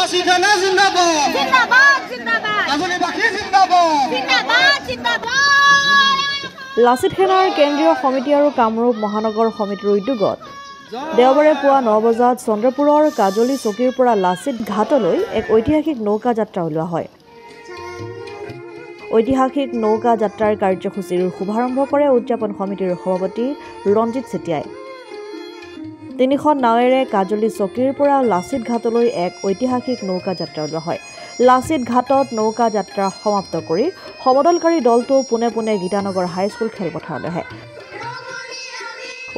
লাচিথানা জিন্দাবাদ জিন্দাবাদ জিন্দাবাদ কাজলীবাসী জিন্দাবাদ জিন্দাবাদ জিন্দাবাদ লাচিত সেনাৰ কেন্দ্ৰীয় সমিতি আৰু কামৰূপ মহানগৰ সমিতিৰ উদ্যোগত দেওবাৰে পুৱা 9 বজাত চন্দ্ৰপুৰৰ কাজলী চকীৰ পৰা লাচিত ঘাটলৈ এক ঐতিহাসিক নৌকা যাত্ৰা উলিওৱা হয়। ঐতিহাসিক নৌকা যাত্ৰাৰ কাৰ্যসূচীৰ শুভাৰম্ভ কৰে উদযাপন সমিতিৰ সভাপতি ৰঞ্জিত চেতিয়াই। 3খন নাৱেৰে কাজলী চকীৰ পৰা লাচিত ঘাটলৈ এক ঐতিহাসিক নৌকা যাত্ৰা উলিওৱা হয়। লাচিত ঘাটত নৌকা যাত্ৰা সমাপ্ত কৰি সমদলকাৰী দলটো পোনে পোনে গীতানগৰ হাইস্কুল খেলপথাৰলৈ আহে।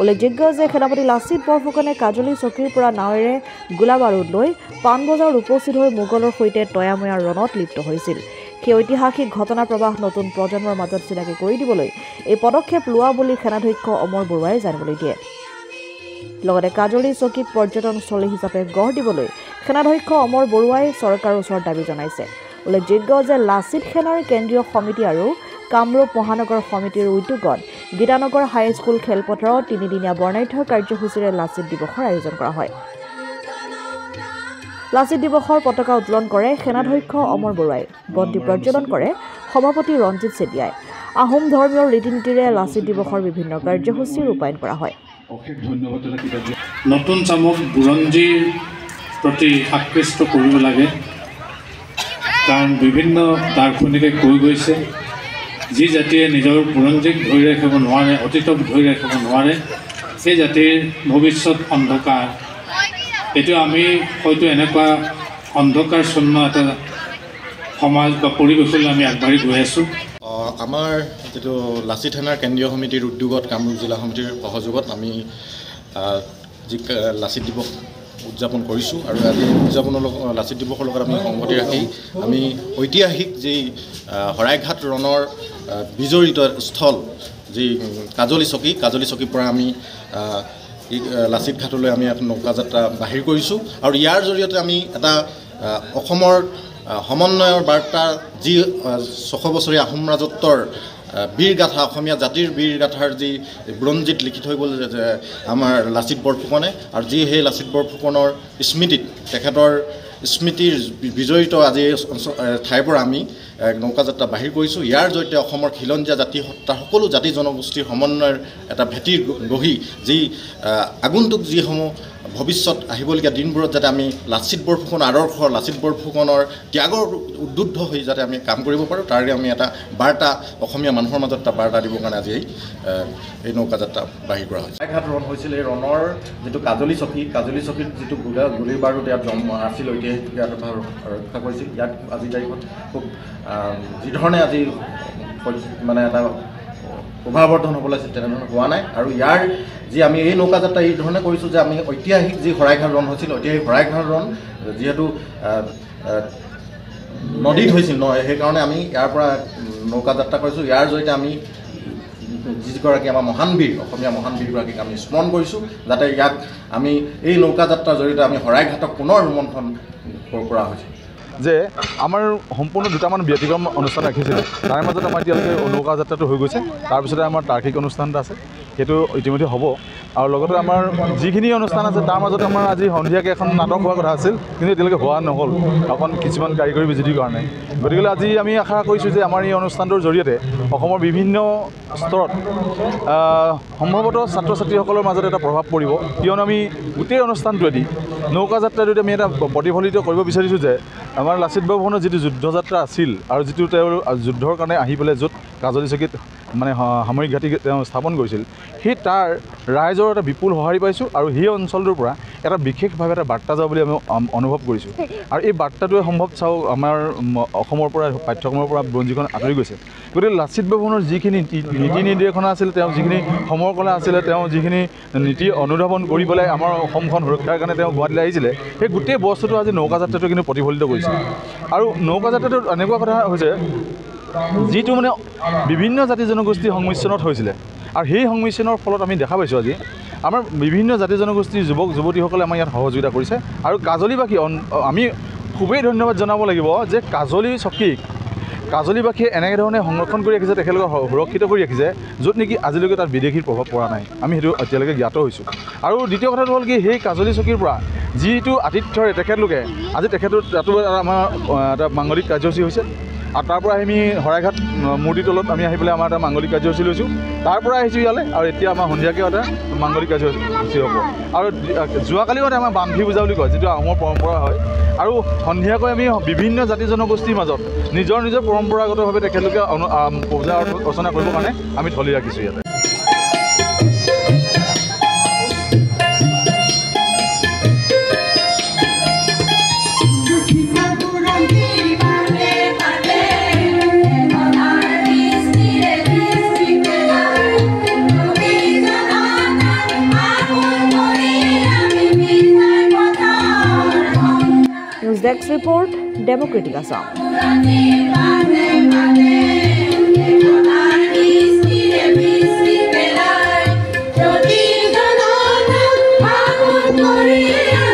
উল্লেখযোগ্য যে সেনাপতি লাচিত বৰফুকনে কাজলী চকীৰ পৰা নাৱেৰে গোলাবাৰুদ লৈ পাণবজাৰত উপস্থিত হৈ মোগলৰ সৈতে তয়াময়া ৰণত লিপ্ত হৈছিল। সেই ঐতিহাসিক ঘটনা প্ৰবাহ নতুন প্ৰজন্মৰ মাজত চিনাকি কৰি দিবলৈ এই পদক্ষেপ লোৱা বুলি সেনাধ্যক্ষ অমৰ বৰুৱাই জানিবলৈ দিয়ে। লগতে কাজলী চকীক পৰ্যটনস্থলী হিচাপে গঢ় দিবলৈ সেনাধ্যক্ষ অমৰ বৰুৱাই চৰকাৰৰ ওচৰত দাবী জনাইছে। উল্লেখযোগ্য যে লাচিত সেনাৰ কেন্দ্ৰীয় সমিতি আৰু কামৰূপ মহানগৰ সমিতিৰ উদ্যোগত গীতানগৰ হাইস্কুল খেলপথাৰত 3দিনীয়া বৰ্ণাঢ্য কাৰ্যসূচীৰে লাচিত দিৱসৰ আয়োজন কৰা হয়। লাচিত দিৱসৰ পতাকা উত্তোলন কৰে সেনাধ্যক্ষ অমৰ বৰুৱাই, বন্তি প্ৰজ্বলন কৰে সভাপতি ৰঞ্জিত চেতিয়াই। আহোম ধৰ্মীয় ৰীতি নীতিৰে লাচিত দিৱসৰ বিভিন্ন কাৰ্যসূচী ৰূপায়ণ কৰা হয়। নতুন চামক বুৰঞ্জীৰ প্ৰতি আকৃষ্ট কৰিব লাগে, কাৰণ বিভিন্ন দাৰ্শনিকে কৈ গৈছে যি জাতিয়ে নিজৰ বুৰঞ্জীক ধৰি ৰাখিব নোৱাৰে, অতীতক ধৰি ৰাখিব নোৱাৰে, সেই জাতিৰ ভৱিষ্যত অন্ধকাৰ। এইটো আমি হয়তো এনেকুৱা অন্ধকাৰশূন্য এটা সমাজ বা পৰিৱেশলৈ আমি আগবাঢ়ি গৈ আছোঁ। আমাৰ যিটো লাচিত সেনাৰ কেন্দ্ৰীয় সমিতিৰ উদ্যোগত কামৰূপ জিলা সমিতিৰ সহযোগত আমি যি লাচিত দিৱস উদযাপন কৰিছোঁ আৰু আজি উদযাপনৰ লগত লাচিত দিৱসৰ লগত আমি সংগতি ৰাখি আমি ঐতিহাসিক যি শৰাইঘাট ৰণৰ বিজড়িত স্থল যি কাজলী চকীৰ পৰা আমি লাচিত ঘাটলৈ আমি এটা নৌকা যাত্ৰা বাহিৰ কৰিছোঁ আৰু ইয়াৰ জৰিয়তে আমি এটা অসমৰ সমন্বয়ৰ বাৰ্তা যি 600 বছৰীয়া আহোম ৰাজত্বৰ বীৰগাথা, অসমীয়া জাতিৰ বীৰগাথাৰ যি বুৰঞ্জীত লিখি থৈ গ'ল যে আমাৰ লাচিত বৰফুকনে, আৰু যি সেই লাচিত বৰফুকনৰ স্মৃতিত তেখেতৰ স্মৃতিৰ বিজড়িত আজি ঠাইৰ পৰা আমি নৌকা যাত্ৰা বাহিৰ কৰিছোঁ। ইয়াৰ জৰিয়তে অসমৰ খিলঞ্জীয়া জাতি সত্তা সকলো জাতি জনগোষ্ঠীৰ সমন্বয়ৰ এটা ভেটি গঢ়ি যি আগন্তুক যিসমূহ ভৱিষ্যত আহিবলগীয়া দিনবোৰত যাতে আমি লাচিত বৰফুকন আদৰ্শ, লাচিত বৰফুকনৰ ত্যাগৰ উদ্বুদ্ধ হৈ যাতে আমি কাম কৰিব পাৰোঁ, তাৰে আমি এটা বাৰ্তা অসমীয়া মানুহৰ মাজত এটা বাৰ্তা দিবৰ কাৰণে আজি এই নৌকা যাত্ৰা বাহিৰ কৰা হৈছে। শৰাইঘাট ৰণ হৈছিল, এই ৰণৰ যিটো কাজলী চকীত যিটো গুলিৰ বাৰুদ ইয়াত আছিল, ঐতিহাসিক ৰক্ষা কৰিছিল। ইয়াত আজিৰ তাৰিখত খুব যিধৰণে আজি মানে এটা প্ৰভাৱৰ্ধন হ'ব লাগিছিল তেনেধৰণে হোৱা নাই। আৰু ইয়াৰ যি আমি এই নৌকা যাত্ৰা এই ধৰণে কৰিছোঁ যে আমি ঐতিহাসিক যি শৰাইঘাট ৰণ হৈছিল, ঐতিহাসিক শৰাইঘাট ৰণ যিহেতু নদীত হৈছিল সেইকাৰণে আমি ইয়াৰ পৰা নৌকা যাত্ৰা কৰিছোঁ। ইয়াৰ জৰিয়তে আমি যিগৰাকী আমাৰ মহান বীৰ, অসমীয়া মহান বীৰগৰাকীক আমি স্মৰণ কৰিছোঁ, যাতে ইয়াক আমি এই নৌকা যাত্ৰাৰ জৰিয়তে আমি শৰাইঘাটক পুনৰ ৰোমন্থন কৰা হৈছে। যে আমাৰ সম্পূৰ্ণ দুটামান ব্যতিক্ৰম অনুষ্ঠান ৰাখিছিলে, তাৰ মাজত আমাৰ এতিয়ালৈকে নৌকা যাত্ৰাটো হৈ গৈছে। তাৰপিছতে আমাৰ তাৰ্কিক অনুষ্ঠান এটা আছে, সেইটো ইতিমধ্যে হ'ব। আৰু লগতে আমাৰ যিখিনি অনুষ্ঠান আছে তাৰ মাজতে আমাৰ আজি সন্ধিয়াকৈ এখন নাটক হোৱাৰ কথা আছিল, কিন্তু এতিয়ালৈকে হোৱা নহ'ল অকণ কিছুমান কাৰিকৰী বিজুতিৰ কাৰণে। গতিকে আজি আমি আশা কৰিছোঁ যে আমাৰ এই অনুষ্ঠানটোৰ জৰিয়তে অসমৰ বিভিন্ন স্তৰত সম্ভৱতঃ ছাত্ৰ ছাত্ৰীসকলৰ মাজত এটা প্ৰভাৱ পৰিব, কিয়নো আমি গোটেই অনুষ্ঠানটোৱেদি নৌকা যাত্ৰাটোৱেদি আমি এটা প্ৰতিফলিত কৰিব বিচাৰিছোঁ যে আমাৰ লাচিত বৰফুকনৰ যিটো যুদ্ধযাত্ৰা আছিল আৰু যিটো তেওঁৰ যুদ্ধৰ কাৰণে আহি পেলাই য'ত কাজলী চকীত মানে সামৰিক ঘাটি তেওঁ স্থাপন কৰিছিল, সেই তাৰ ৰাইজৰ এটা বিপুল সঁহাৰি পাইছোঁ আৰু সেই অঞ্চলটোৰ পৰা এটা বিশেষভাৱে এটা বাৰ্তা যাব বুলি আমি অনুভৱ কৰিছোঁ। আৰু এই বাৰ্তাটোৱে সম্ভৱ চাওক আমাৰ অসমৰ পৰা পাঠ্যক্ৰমৰ পৰা বুৰঞ্জীখন আঁতৰি গৈছে। গতিকে লাচিত বৰফুকনৰ যিখিনি নীতি নিৰ্দেশনা আছিল, তেওঁ যিখিনি সমৰকলা আছিলে, তেওঁ যিখিনি নীতি অনুধাৱন কৰি পেলাই আমাৰ অসমখন সুৰক্ষাৰ কাৰণে তেওঁ গুৱাহাটীলৈ আহিছিলে, সেই গোটেই বস্তুটো আজি নৌকা যাত্ৰাটো কিন্তু প্ৰতিফলিত কৰিছে। আৰু নৌকা যাত্ৰাটোত এনেকুৱা কথা হৈছে যিটো মানে বিভিন্ন জাতি জনগোষ্ঠীৰ সংমিশ্ৰণত হৈছিলে, আৰু সেই সংমিশ্ৰণৰ ফলত আমি দেখা পাইছোঁ আজি আমাৰ বিভিন্ন জাতি জনগোষ্ঠীৰ যুৱক যুৱতীসকলে আমাৰ ইয়াত সহযোগিতা কৰিছে। আৰু কাজলীবাসী আমি খুবেই ধন্যবাদ জনাব লাগিব যে কাজলী চকীক কাজলীবাসীয়ে এনেধৰণে সংৰক্ষণ কৰি ৰাখিছে, তেখেতলোকক সুৰক্ষিত কৰি ৰাখিছে, য'ত নেকি আজিলৈকে তাত বিদেশীৰ প্ৰভাৱ পৰা নাই। আমি সেইটো এতিয়ালৈকে জ্ঞাত হৈছোঁ। আৰু দ্বিতীয় কথাটো হ'ল কি, সেই কাজলী চকীৰ পৰা যিটো আতিথ্যৰে তেখেতলোকে আজি তাতো আমাৰ এটা মাংগলিক কাৰ্যসূচী হৈছে, আৰু তাৰ পৰা আমি শৰাইঘাট মূৰ্তিৰ তলত আমি আহি পেলাই আমাৰ এটা মাংগলিক কাৰ্যসূচী লৈছোঁ। তাৰ পৰা আহিছোঁ ইয়ালৈ, আৰু এতিয়া আমাৰ সন্ধিয়াকৈ এটা মাংগলিক কাৰ্যসূচী হ'ব। আৰু যোৱাকালিও এটা আমাৰ বান্ধি পূজা বুলি কয়, যিটো আহোমৰ পৰম্পৰা হয়। আৰু সন্ধিয়াকৈ আমি বিভিন্ন জাতি জনগোষ্ঠীৰ মাজত নিজৰ পৰম্পৰাগতভাৱে তেখেতলোকে পূজা অৰ্চনা কৰিবৰ কাৰণে আমি থলি ৰাখিছোঁ ইয়াতে। News desk report, democratic Assam. Sorry.